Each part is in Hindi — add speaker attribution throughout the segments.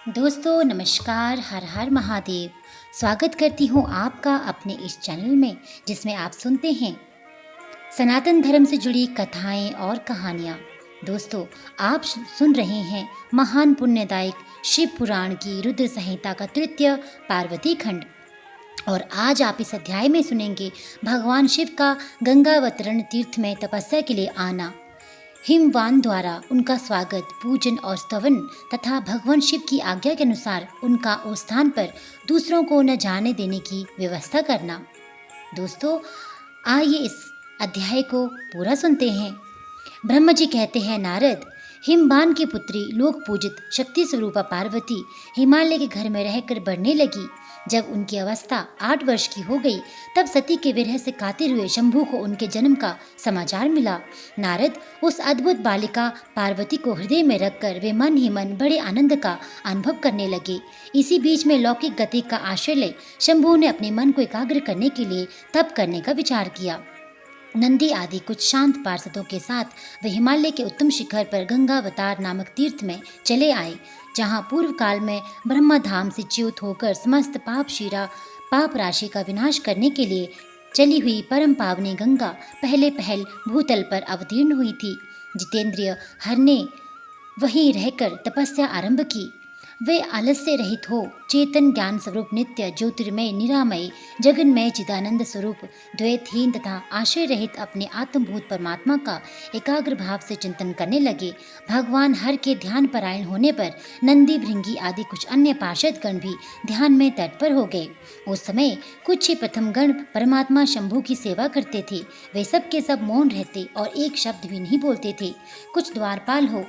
Speaker 1: दोस्तों नमस्कार, हर हर महादेव। स्वागत करती हूँ आपका अपने इस चैनल में, जिसमें आप सुनते हैं सनातन धर्म से जुड़ी कथाएं और कहानियाँ। दोस्तों, आप सुन रहे हैं महान पुण्यदायक शिव पुराण की रुद्र संहिता का तृतीय पार्वती खंड। और आज आप इस अध्याय में सुनेंगे भगवान शिव का गंगावतरण तीर्थ में तपस्या के लिए आना, हिमवान द्वारा उनका स्वागत, पूजन और स्तवन तथा भगवान शिव की आज्ञा के अनुसार उनका उस स्थान पर दूसरों को न जाने देने की व्यवस्था करना। दोस्तों, आइए इस अध्याय को पूरा सुनते हैं। ब्रह्मा जी कहते हैं, नारद, हिमवान की पुत्री लोक पूजित शक्ति स्वरूपा पार्वती हिमालय के घर में रहकर बढ़ने लगी। जब उनकी अवस्था 8 वर्ष की हो गई, तब सती के विरह से कातिर हुए शंभू को उनके जन्म का समाचार मिला। नारद उस अद्भुत बालिका पार्वती को हृदय में रखकर वे मन ही मन बड़े आनंद का अनुभव करने लगे। इसी बीच में लौकिक गति का आश्रय ले शंभू ने अपने मन को एकाग्र करने के लिए तप करने का विचार किया। नंदी आदि कुछ शांत पार्षदों के साथ वे हिमालय के उत्तम शिखर पर गंगावतार नामक तीर्थ में चले आए, जहाँ पूर्व काल में ब्रह्मधाम से च्युत होकर समस्त पाप राशि का विनाश करने के लिए चली हुई परम पावनी गंगा पहले पहल भूतल पर अवतीर्ण हुई थी। जितेंद्रिय हर ने वहीं रहकर तपस्या आरंभ की। वे आलस्य रहित हो चेतन ज्ञान स्वरूप नित्य ज्योतिर्मय निरामय जगन्मय चिदानंद स्वरूप द्वैतहीन तथा आश्रय रहित अपने आत्मभूत परमात्मा का एकाग्र भाव से चिंतन करने लगे। भगवान हर के ध्यान परायण होने पर नंदी, भृंगी आदि कुछ अन्य पार्षद गण भी ध्यान में तत्पर हो गए। उस समय कुछ ही प्रथम गण परमात्मा शंभु की सेवा करते थे। वे सब के सब मौन रहते और एक शब्द भी नहीं बोलते थे। कुछ द्वारपाल हो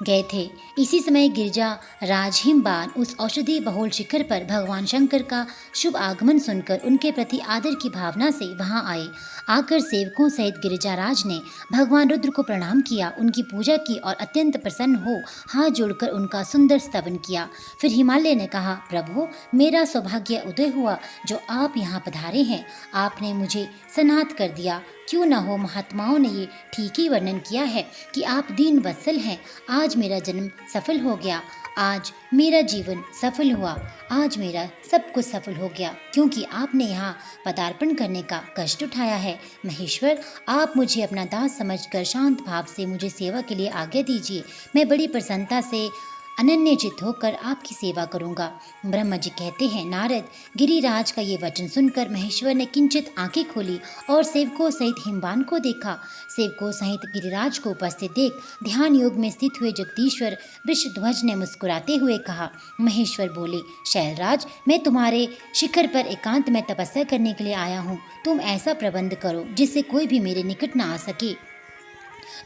Speaker 1: गए थे। इसी समय गिरिजा राज हिमवान उस औषधि बहुल शिखर पर भगवान शंकर का शुभ आगमन सुनकर उनके प्रति आदर की भावना से वहां आए। आकर सेवकों सहित गिरिजाराज ने भगवान रुद्र को प्रणाम किया, उनकी पूजा की और अत्यंत प्रसन्न हो हाथ जोड़कर उनका सुंदर स्तवन किया। फिर हिमालय ने कहा, प्रभु, मेरा सौभाग्य उदय हुआ जो आप यहाँ पधारे हैं। आपने मुझे सनाथ कर दिया। क्यों न हो, महात्माओं ने ये ठीक ही वर्णन किया है कि आप दीन वत्सल हैं। आज मेरा जन्म सफल हो गया, आज मेरा जीवन सफल हुआ, आज मेरा सब कुछ सफल हो गया, क्योंकि आपने यहाँ पदार्पण करने का कष्ट उठाया है। महेश्वर, आप मुझे अपना दास समझकर शांत भाव से मुझे सेवा के लिए आज्ञा दीजिए। मैं बड़ी प्रसन्नता से अनन्य चित होकर आपकी सेवा करूंगा। ब्रह्मा जी कहते हैं, नारद, गिरिराज का ये वचन सुनकर महेश्वर ने किंचित आंखें खोली और सेवकों सहित हिमवान को देखा। सेवकों सहित गिरिराज को उपस्थित देख ध्यान योग में स्थित हुए जगदीश्वर वृषध्वज ने मुस्कुराते हुए कहा। महेश्वर बोले, शैलराज, मैं तुम्हारे शिखर पर एकांत में तपस्या करने के लिए आया हूँ। तुम ऐसा प्रबंध करो जिससे कोई भी मेरे निकट न आ सके।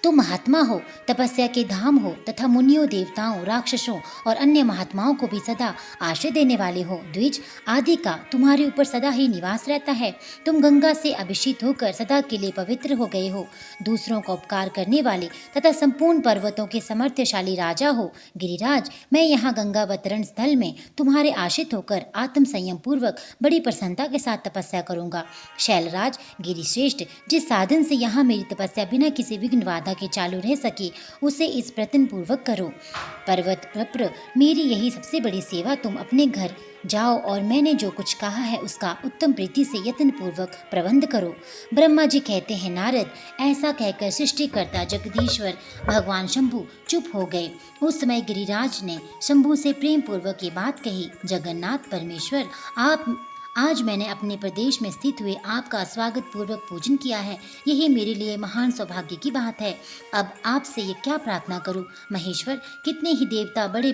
Speaker 1: तुम महात्मा हो, तपस्या के धाम हो तथा मुनियों, देवताओं, राक्षसों और अन्य महात्माओं को भी सदा आश्रय देने वाले हो। द्विज आदि का तुम्हारे ऊपर सदा ही निवास रहता है। तुम गंगा से अभिषेक होकर सदा के लिए पवित्र हो गए हो। दूसरों का उपकार करने वाले तथा संपूर्ण पर्वतों के समर्थशाली राजा हो। गिरिराज, मैं यहाँ गंगावतरण स्थल में तुम्हारे आश्रित होकर आत्म संयम पूर्वक बड़ी प्रसन्नता के साथ तपस्या करूंगा। शैलराज, गिरिश्रेष्ठ, जिस साधन से यहाँ मेरी तपस्या बिना किसी विघ्न बाधा के चालू रह सके, उसे इस प्रयत्न पूर्वक करो। पर्वत प्रप्र, मेरी यही सबसे बड़ी सेवा। तुम अपने घर जाओ और मैंने जो कुछ कहा है उसका उत्तम प्रीति से यत्न पूर्वक प्रबंध करो। ब्रह्मा जी कहते हैं, नारद, ऐसा कहकर सृष्टिकर्ता जगदीश्वर भगवान शंभु चुप हो गए। उस समय गिरिराज ने शंभु से प्रेम पूर्वक ये बात कही, जगन्नाथ परमेश्वर, आज मैंने अपने प्रदेश में स्थित हुए आपका स्वागत पूर्वक पूजन किया है। यही मेरे लिए महान सौभाग्य की बात है। अब आपसे ये क्या प्रार्थना करूं? महेश्वर, कितने ही देवता बड़े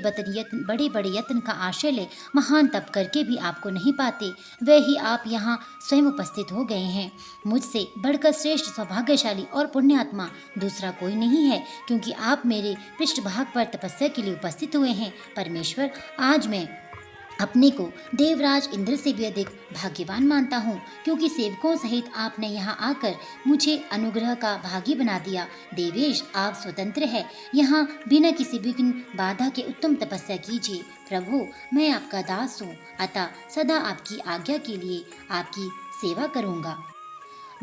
Speaker 1: बड़े यत्न का आश्रय ले महान तप करके भी आपको नहीं पाते। वे ही आप यहाँ स्वयं उपस्थित हो गए हैं। मुझसे बढ़कर श्रेष्ठ, सौभाग्यशाली और पुण्यात्मा दूसरा कोई नहीं है, क्योंकि आप मेरे पृष्ठभाग पर तपस्या के लिए उपस्थित हुए हैं। परमेश्वर, आज मैं अपने को देवराज इंद्र से भी अधिक भाग्यवान मानता हूँ, क्योंकि सेवकों सहित आपने यहाँ आकर मुझे अनुग्रह का भागी बना दिया। देवेश, आप स्वतंत्र है, यहाँ बिना किसी विघ्न बाधा के उत्तम तपस्या कीजिए। प्रभु, मैं आपका दास हूँ, अतः सदा आपकी आज्ञा के लिए आपकी सेवा करूँगा।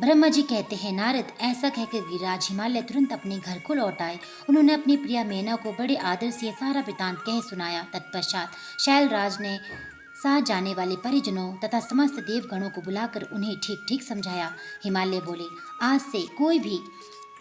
Speaker 1: ब्रह्मा जी कहते हैं, नारद, ऐसा कहकर गिरिराज हिमालय तुरंत अपने घर को लौट आए। उन्होंने अपनी प्रिया मेना को बड़े आदर से यह सारा वृतांत कह सुनाया। तत्पश्चात शैलराज ने साथ जाने वाले परिजनों तथा समस्त देवगणों को बुलाकर उन्हें ठीक ठीक समझाया। हिमालय बोले, आज से कोई भी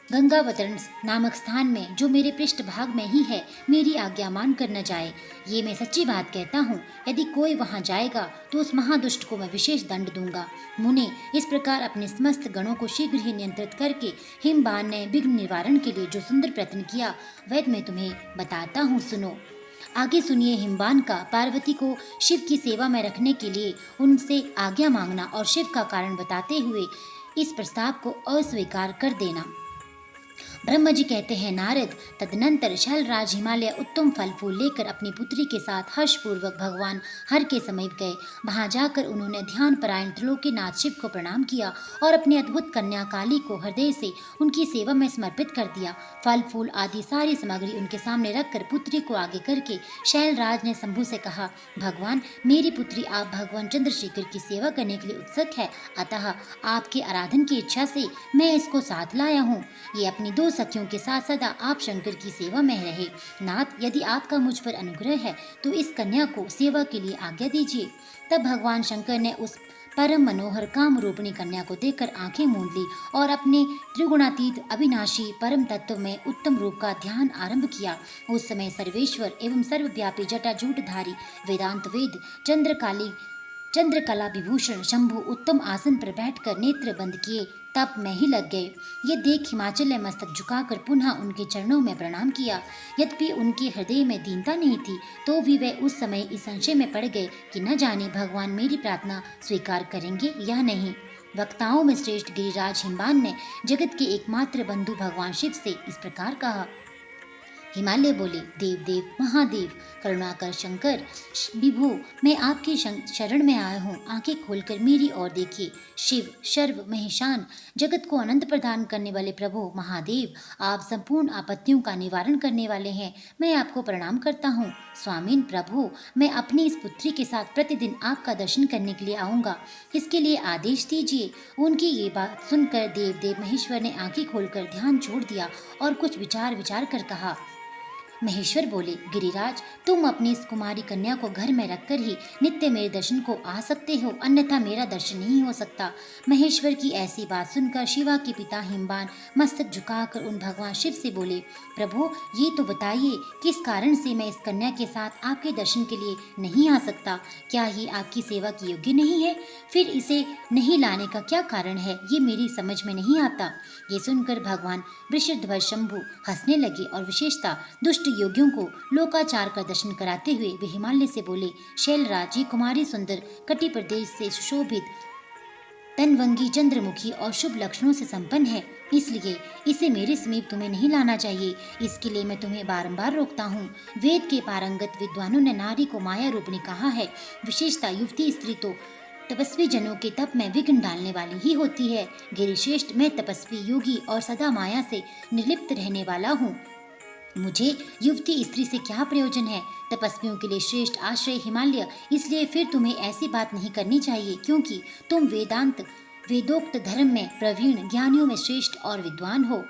Speaker 1: गंगावतरण नामक स्थान में, जो मेरे पृष्ठ भाग में ही है, मेरी आज्ञा मान कर न जाए। ये मैं सच्ची बात कहता हूँ। यदि कोई वहाँ जाएगा तो उस महादुष्ट को मैं विशेष दंड दूंगा। मुने, इस प्रकार अपने समस्त गणों को शीघ्र ही नियंत्रित करके हिमबान ने विघ्न निवारण के लिए जो सुंदर प्रयत्न किया, वह मैं तुम्हें बताता हूँ, सुनो। आगे सुनिए हिमबान का पार्वती को शिव की सेवा में रखने के लिए उनसे आज्ञा मांगना और शिव का कारण बताते हुए इस प्रस्ताव को अस्वीकार कर देना। ब्रह्मा जी कहते हैं, नारद, तदनंतर शैलराज हिमालय उत्तम फल फूल लेकर अपनी पुत्री के साथ हर्षपूर्वक भगवान हर के समीप गए। वहां जाकर उन्होंने ध्यान परायण त्रिलोकीनाथ शिव को प्रणाम किया और अपनी अद्भुत कन्या काली को हृदय से उनकी सेवा में समर्पित कर दिया। फल फूल आदि सारी सामग्री उनके सामने रखकर पुत्री को आगे करके शैलराज ने शंभु से कहा, भगवान, मेरी पुत्री आप भगवान चंद्रशेखर की सेवा करने के लिए उत्सुक है, अतः आपके आराधन की इच्छा से मैं इसको साथ लाया हूँ। ये अपनी दो सखियों के साथ सदा आप शंकर की सेवा में रहे। नाथ, यदि आपका मुझ पर अनुग्रह है तो इस कन्या को सेवा के लिए आज्ञा दीजिए। तब भगवान शंकर ने उस परम मनोहर काम रूपिणी कन्या को देखकर आंखें मूंद ली और अपने त्रिगुणातीत अविनाशी परम तत्व में उत्तम रूप का ध्यान आरंभ किया। उस समय सर्वेश्वर एवं सर्वव्यापी जटाजूटधारी वेदांत वेद चंद्रकला विभूषण शंभु उत्तम आसन पर बैठकर नेत्र बंद किए तप में ही लग गए। ये देख हिमाचल ने मस्तक झुकाकर पुनः उनके चरणों में प्रणाम किया। यद्यपि उनके हृदय में दीनता नहीं थी, तो भी वे उस समय इस संशय में पड़ गए कि न जाने भगवान मेरी प्रार्थना स्वीकार करेंगे या नहीं। वक्ताओं में श्रेष्ठ गिरिराज हिमबान ने जगत के एकमात्र बंधु भगवान शिव से इस प्रकार कहा। हिमालय बोले, देव देव महादेव करुणाकर शंकर विभु, मैं आपकी शरण में आया हूँ, आंखें खोलकर मेरी ओर देखिए। शिव सर्व महेशान जगत को अनंत प्रदान करने वाले प्रभु महादेव, आप संपूर्ण आपत्तियों का निवारण करने वाले हैं। मैं आपको प्रणाम करता हूँ। स्वामीन प्रभु, मैं अपनी इस पुत्री के साथ प्रतिदिन आपका दर्शन करने के लिए आऊँगा, इसके लिए आदेश दीजिए। उनकी ये बात सुनकर देव देव महेश्वर ने आंखें खोलकर ध्यान छोड़ दिया और कुछ विचार कर कहा। महेश्वर बोले, गिरिराज, तुम अपनी इस कुमारी कन्या को घर में रखकर ही नित्य मेरे दर्शन को आ सकते हो, अन्यथा मेरा दर्शन नहीं हो सकता। महेश्वर की ऐसी बात सुनकर शिवा के पिता हिमबान मस्तक झुकाकर उन भगवान शिव से बोले, प्रभु, ये तो बताइए किस कारण से मैं इस कन्या के साथ आपके दर्शन के लिए नहीं आ सकता? क्या ये आपकी सेवा की योग्य नहीं है? फिर इसे नहीं लाने का क्या कारण है, ये मेरी समझ में नहीं आता। ये सुनकर भगवान वृषध्वज शंभु हंसने लगे और विशेषता दुष्ट योगियों को लोकाचार का दर्शन कराते हुए वे हिमालय से बोले, शैलराज, ये कुमारी सुंदर कटि प्रदेश से सुशोभित तनवंगी चंद्रमुखी और शुभ लक्षणों से संपन्न है, इसलिए इसे मेरे समीप तुम्हें नहीं लाना चाहिए। इसके लिए मैं तुम्हें बारंबार रोकता हूँ। वेद के पारंगत विद्वानों ने नारी को माया रूपिणी कहा है। विशेषता युवती स्त्री तो तपस्वी जनों के तप में विघ्न डालने वाली ही होती है। गिरिश्रेष्ठ, मैं तपस्वी योगी और सदा माया से निर्लिप्त रहने वाला हूँ। मुझे युवती स्त्री से क्या प्रयोजन है? तपस्वियों के लिए श्रेष्ठ आश्रय हिमालय, इसलिए फिर तुम्हें ऐसी बात नहीं करनी चाहिए, क्योंकि तुम वेदोक्त धर्म में प्रवीण, ज्ञानियों में श्रेष्ठ और विद्वान हो।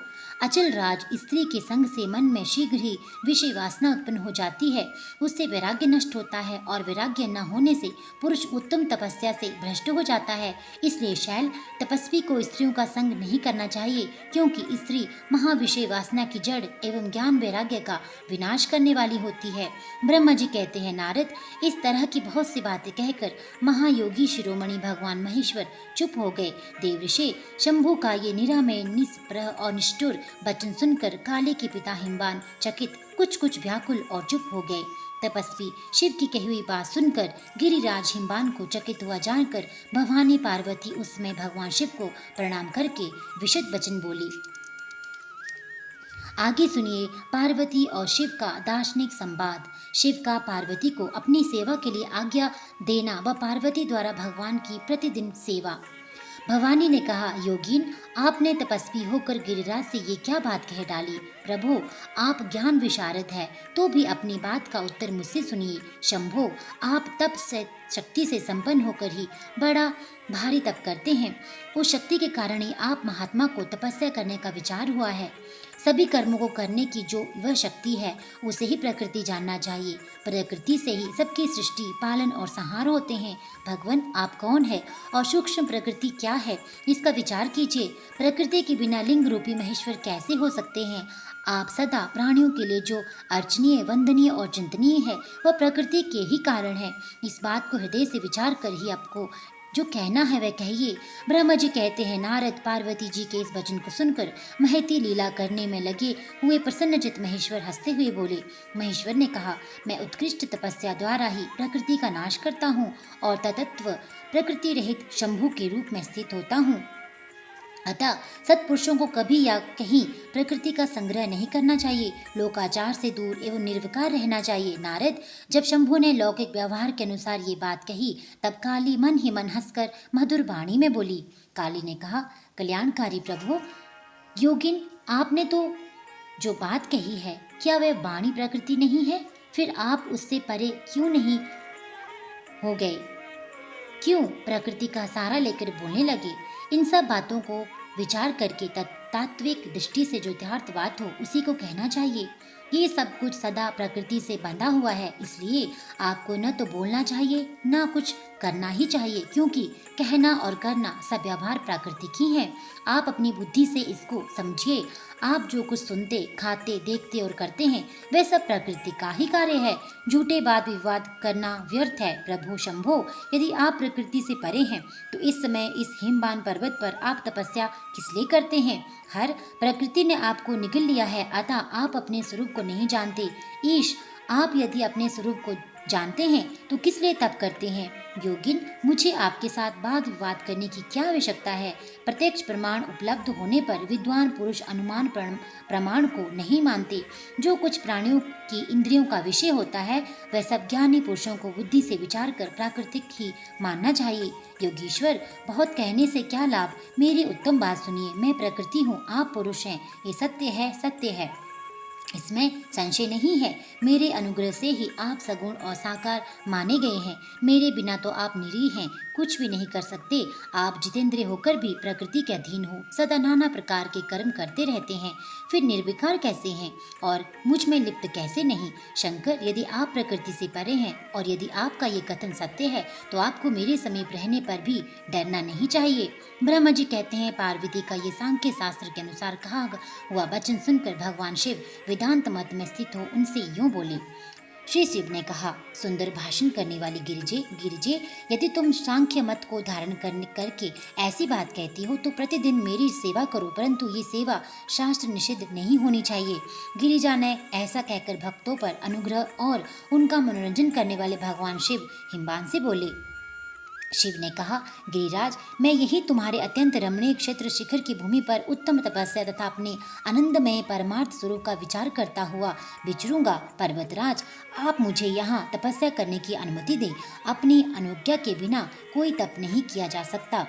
Speaker 1: अचल राज, स्त्री के संग से मन में शीघ्र ही विषय वासना उत्पन्न हो जाती है, उससे वैराग्य नष्ट होता है और वैराग्य न होने से पुरुष उत्तम तपस्या से भ्रष्ट हो जाता है। इसलिए शैल, तपस्वी को स्त्रियों का संग नहीं करना चाहिए, क्योंकि स्त्री महाविषय वासना की जड़ एवं ज्ञान वैराग्य का विनाश करने वाली होती है। ब्रह्मा जी कहते हैं, नारद, इस तरह की बहुत सी बातें कहकर महायोगी शिरोमणि भगवान महेश्वर चुप हो गए। देवऋषि शंभु का ये निरामय, निष्प्रह और निष्ठुर वचन सुनकर काले के पिता हिमबान चकित, कुछ व्याकुल और चुप हो गए। तपस्वी शिव की कही हुई बात सुनकर गिरिराज हिमबान को चकित हुआ जानकर भवानी पार्वती उस समय भगवान शिव को प्रणाम करके विशद वचन बोली। आगे सुनिए पार्वती और शिव का दार्शनिक संवाद। शिव का पार्वती को अपनी सेवा के लिए आज्ञा देना व पार्वती द्वारा भगवान की प्रतिदिन सेवा। भवानी ने कहा, योगीन, आपने तपस्वी होकर गिरिराज से ये क्या बात कह डाली? प्रभु, आप ज्ञान विशारद है, तो भी अपनी बात का उत्तर मुझसे सुनिए। शंभो, आप तप से शक्ति से संपन्न होकर ही बड़ा भारी तप करते हैं। उस शक्ति के कारण ही आप महात्मा को तपस्या करने का विचार हुआ है। सभी कर्मों को करने की जो वह शक्ति है, उसे ही प्रकृति जानना चाहिए। प्रकृति से ही सबकी सृष्टि, पालन और संहार होते हैं। भगवान, आप कौन है और सूक्ष्म प्रकृति क्या है, इसका विचार कीजिए। प्रकृति के बिना लिंग रूपी महेश्वर कैसे हो सकते हैं? आप सदा प्राणियों के लिए जो अर्चनीय, वंदनीय और चिंतनीय है, वह प्रकृति के ही कारण है। इस बात को हृदय से विचार कर ही आपको जो कहना है वह कहिए। ब्रह्मा जी कहते हैं, नारद, पार्वती जी के इस वचन को सुनकर महती लीला करने में लगे हुए प्रसन्नचित महेश्वर हंसते हुए बोले। महेश्वर ने कहा, मैं उत्कृष्ट तपस्या द्वारा ही प्रकृति का नाश करता हूँ और तत्व प्रकृति रहित शंभु के रूप में स्थित होता हूँ। अतः सत्पुरुषों को कभी या कहीं प्रकृति का संग्रह नहीं करना चाहिए। लोकाचार से दूर एवं निर्विकार रहना चाहिए। नारद, जब शंभु ने लौकिक व्यवहार के अनुसार ये बात कही, तब काली मन ही मन हंसकर मधुर वाणी में बोली। काली ने कहा, कल्याणकारी प्रभु, योगिन, आपने तो जो बात कही है, क्या वह वाणी प्रकृति नहीं है? फिर आप उससे परे क्यों नहीं हो गए? क्यों प्रकृति का सहारा लेकर बोलने लगे? इन सब बातों को विचार करके तात्विक दृष्टि से जो यथार्थवाद हो उसी को कहना चाहिए। ये सब कुछ सदा प्रकृति से बंधा हुआ है, इसलिए आपको न तो बोलना चाहिए न कुछ करना ही चाहिए, क्योंकि कहना और करना सब व्यवहार प्राकृतिक ही है। आप अपनी बुद्धि से इसको समझिए। आप जो कुछ सुनते, खाते, देखते और करते हैं, वह सब प्रकृति का ही कार्य है। झूठे वाद विवाद करना व्यर्थ है। प्रभु शंभो, यदि आप प्रकृति से परे हैं, तो इस समय इस हिमवान पर्वत पर आप तपस्या किस लिए करते हैं? हर प्रकृति ने आपको निगल लिया है, अतः आप अपने स्वरूप को नहीं जानते। ईश, आप यदि अपने स्वरूप को जानते हैं तो किस लिए तप करते हैं? योगिन, मुझे आपके साथ वाद विवाद करने की क्या आवश्यकता है? प्रत्यक्ष प्रमाण उपलब्ध होने पर विद्वान पुरुष अनुमान प्रमाण को नहीं मानते। जो कुछ प्राणियों की इंद्रियों का विषय होता है, वह सब ज्ञानी पुरुषों को बुद्धि से विचार कर प्राकृतिक ही मानना चाहिए। योगीश्वर, बहुत कहने से क्या लाभ? मेरी उत्तम बात सुनिए। मैं प्रकृति हूँ, आप पुरुष हैं। ये सत्य है, सत्य है, इसमें संशय नहीं है। मेरे अनुग्रह से ही आप सगुण और साकार माने गए हैं। मेरे बिना तो आप निरीह हैं, कुछ भी नहीं कर सकते। आप जितेंद्रिय होकर भी प्रकृति के अधीन हो, सदा नाना प्रकार के कर्म करते रहते हैं, फिर निर्विकार कैसे हैं और मुझ में लिप्त कैसे नहीं? शंकर, यदि आप प्रकृति से परे हैं और यदि आपका ये कथन सत्य है, तो आपको मेरे समीप रहने पर भी डरना नहीं चाहिए। ब्रह्मा जी कहते हैं, पार्वती का ये सांख्य शास्त्र के अनुसार कहा हुआ वचन सुनकर भगवान शिव वेदांत मत में स्थित हो उनसे यूं बोले। श्री शिव ने कहा, सुंदर भाषण करने वाली गिरिजे, यदि तुम सांख्य मत को धारण करके ऐसी बात कहती हो तो प्रतिदिन मेरी सेवा करो, परंतु ये सेवा शास्त्र निषिद्ध नहीं होनी चाहिए। गिरिजा ने ऐसा कहकर भक्तों पर अनुग्रह और उनका मनोरंजन करने वाले भगवान शिव हिमवान से बोले। शिव ने कहा, गिरिराज, मैं यही तुम्हारे अत्यंत रमणीय क्षेत्र शिखर की भूमि पर उत्तम तपस्या तथा अपने आनंदमय परमार्थ स्वरूप का विचार करता हुआ विचरूंगा। पर्वतराज, आप मुझे यहाँ तपस्या करने की अनुमति दें। अपनी अनुज्ञा के बिना कोई तप नहीं किया जा सकता।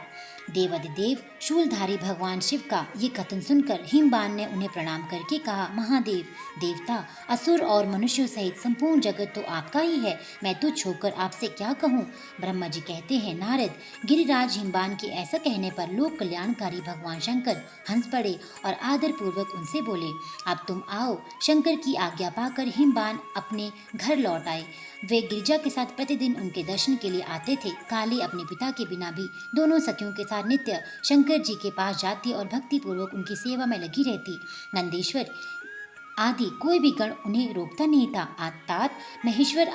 Speaker 1: देवादिदेव शूलधारी भगवान शिव का ये कथन सुनकर हिमवान ने उन्हें प्रणाम करके कहा, महादेव, देवता, असुर और मनुष्यों सहित संपूर्ण जगत तो आपका ही है। मैं तुच्छ होकर आपसे क्या कहूँ? ब्रह्मा जी कहते हैं, नारद, गिरिराज हिमवान के ऐसा कहने पर लोक कल्याणकारी भगवान शंकर हंस पड़े और आदर पूर्वक उनसे बोले, अब तुम आओ। शंकर की आज्ञा पाकर हिमवान अपने घर लौट आए। वे गिरिजा के साथ प्रतिदिन उनके दर्शन के लिए आते थे। काली अपने पिता के बिना भी दोनों सखियों के साथ नित्य शंकर जी के पास जाती और भक्ति पूर्वक उनकी सेवा में लगी रहती। नंदीश्वर आदि कोई भी गण उन्हें रोकता नहीं था। अर्थात महेश्वर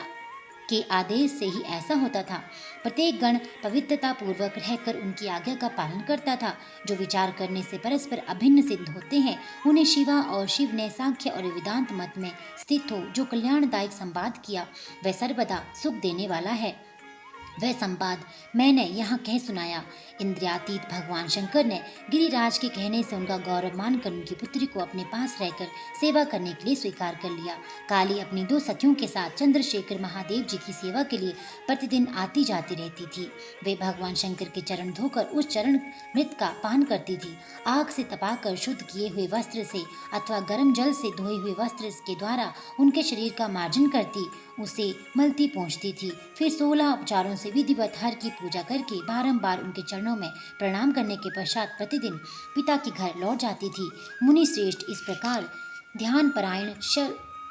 Speaker 1: के आदेश से ही ऐसा होता था। प्रत्येक गण पवित्रता पूर्वक रहकर उनकी आज्ञा का पालन करता था। जो विचार करने से परस्पर अभिन्न सिद्ध होते हैं, उन्हें शिवा और शिव ने सांख्य और वेदांत मत में स्थित हो जो कल्याणदायक संवाद किया, वह सर्वदा सुख देने वाला है। वह संवाद मैंने यहाँ कह सुनाया। इंद्रियातीत भगवान शंकर ने गिरिराज के कहने से उनका गौरव मानकर उनकी पुत्री को अपने पास रहकर सेवा करने के लिए स्वीकार कर लिया। काली अपनी 2 सखियों के साथ चंद्रशेखर महादेव जी की सेवा के लिए प्रतिदिन आती जाती रहती थी। वे भगवान शंकर के चरण धोकर उस चरण मृत का पान करती थी। आग से तपाकर शुद्ध किए हुए वस्त्र से अथवा गर्म जल से धोए हुए वस्त्र के द्वारा उनके शरीर का मार्जन करती, उसे मलती पहुँचती थी। फिर 16 उपचारों से विधिवत हर की पूजा करके बारंबार उनके चरणों में प्रणाम करने के पश्चात प्रतिदिन पिता के घर लौट जाती थी। मुनि श्रेष्ठ इस प्रकार ध्यान परायण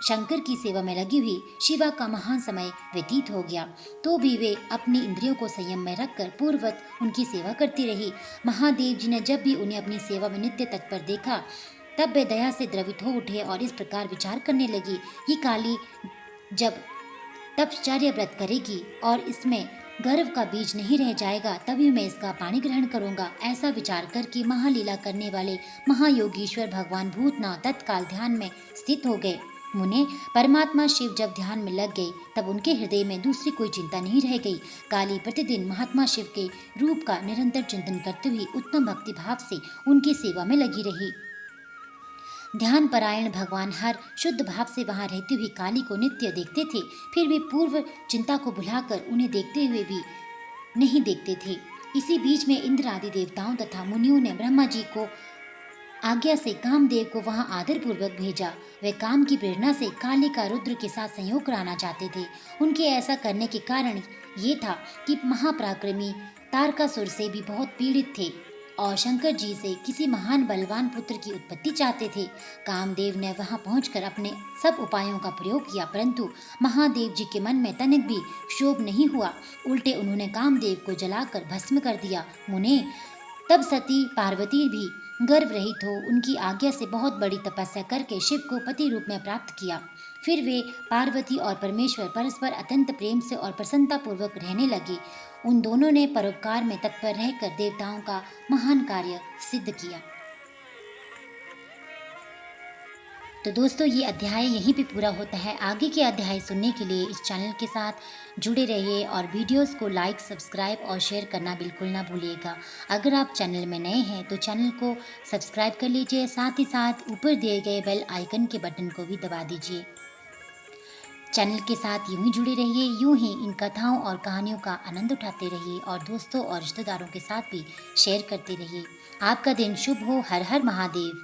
Speaker 1: शंकर की सेवा में लगी हुई शिवा का महान समय व्यतीत हो गया, तो भी वे अपनी इंद्रियों को संयम में रखकर पूर्ववत उनकी सेवा करती रही। महादेव जी ने जब भी उन्हें अपनी सेवा में नित्य तत्पर देखा, तब वे दया से द्रवित हो उठे और इस प्रकार विचार करने लगी, ये काली जब तपश्चर्या व्रत करेगी और इसमें गर्व का बीज नहीं रह जाएगा, तभी मैं इसका पानी ग्रहण करूंगा। ऐसा विचार करके महालीला करने वाले महायोगीश्वर भगवान भूतनाथ तत्काल ध्यान में स्थित हो गए। मुने परमात्मा शिव जब ध्यान में लग गए, तब उनके हृदय में दूसरी कोई चिंता नहीं रह गई। काली प्रतिदिन महात्मा शिव के रूप का निरंतर चिंतन करते हुए उत्तम भक्ति भाव से उनकी सेवा में लगी रही। ध्यान परायण भगवान हर शुद्ध भाव से वहां रहती हुई काली को नित्य देखते थे, फिर वे पूर्व चिंता को भुलाकर उन्हें देखते हुए भी नहीं देखते थे। इसी बीच में इंद्र आदि देवताओं तथा मुनियों ने ब्रह्मा जी को आज्ञा से कामदेव को वहां आदर पूर्वक भेजा। वे काम की प्रेरणा से काली का रुद्र के साथ संयोग कराना चाहते थे। उनके ऐसा करने के कारण ये था कि महापराक्रमी तारकासुर से भी बहुत पीड़ित थे और शंकर जी से किसी महान बलवान पुत्र की उत्पत्ति चाहते थे। कामदेव ने वहां पहुंचकर अपने सब उपायों का प्रयोग किया, परंतु महादेव जी के मन में तनिक भी क्षोभ नहीं हुआ। उल्टे उन्होंने कामदेव को जलाकर भस्म कर दिया। मुने तब सती पार्वती भी गर्व रहित हो उनकी आज्ञा से बहुत बड़ी तपस्या करके शिव को पति रूप में प्राप्त किया। फिर वे पार्वती और परमेश्वर परस्पर अत्यंत प्रेम से और प्रसन्नता पूर्वक रहने लगे। उन दोनों ने परोपकार में तत्पर रहकर देवताओं का महान कार्य सिद्ध किया। तो दोस्तों, ये अध्याय यहीं पे पूरा होता है। आगे के अध्याय सुनने के लिए इस चैनल के साथ जुड़े रहिए और वीडियोस को लाइक, सब्सक्राइब और शेयर करना बिल्कुल ना भूलिएगा। अगर आप चैनल में नए हैं तो चैनल को सब्सक्राइब कर लीजिए, साथ ही साथ ऊपर दिए गए बेल आइकन के बटन को भी दबा दीजिए। चैनल के साथ यूं ही जुड़े रहिए, यूं ही इन कथाओं और कहानियों का आनंद उठाते रहिए और दोस्तों और रिश्तेदारों के साथ भी शेयर करते रहिए। आपका दिन शुभ हो। हर हर महादेव।